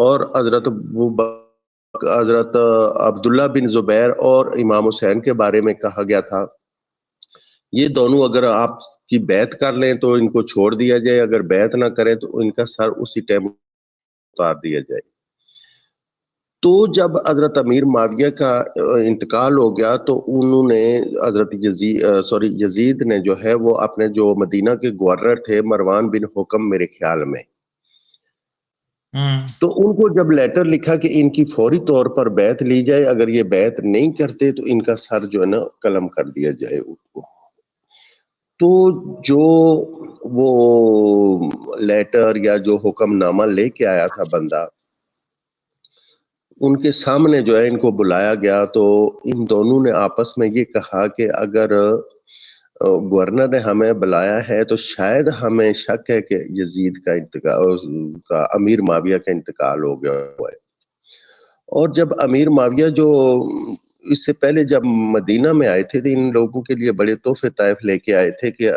اور حضرت عبداللہ بن زبیر اور امام حسین کے بارے میں کہا گیا تھا یہ دونوں اگر آپ کی بیعت کر لیں تو ان کو چھوڑ دیا جائے، اگر بیعت نہ کریں تو ان کا سر اسی ٹائم اتار دیا جائے۔ تو جب حضرت امیر معاویہ کا انتقال ہو گیا تو انہوں نے حضرت یزید نے جو ہے وہ اپنے جو مدینہ کے گورنر تھے مروان بن حکم میرے خیال میں، تو ان کو جب لیٹر لکھا کہ ان کی فوری طور پر بیعت لی جائے، اگر یہ بیعت نہیں کرتے تو ان کا سر جو ہے نا قلم کر دیا جائے ان کو۔ تو جو وہ لیٹر یا جو حکم نامہ لے کے آیا تھا بندہ، ان کے سامنے جو ہے ان کو بلایا گیا تو ان دونوں نے آپس میں یہ کہا کہ اگر گورنر نے ہمیں بلایا ہے تو شاید ہمیں شک ہے کہ یزید کا امیر معاویہ کا انتقال ہو گیا ہوا ہے۔ اور جب امیر معاویہ جو اس سے پہلے جب مدینہ میں آئے تھے تو ان لوگوں کے لیے بڑے تحفے طائف لے کے آئے تھے کہ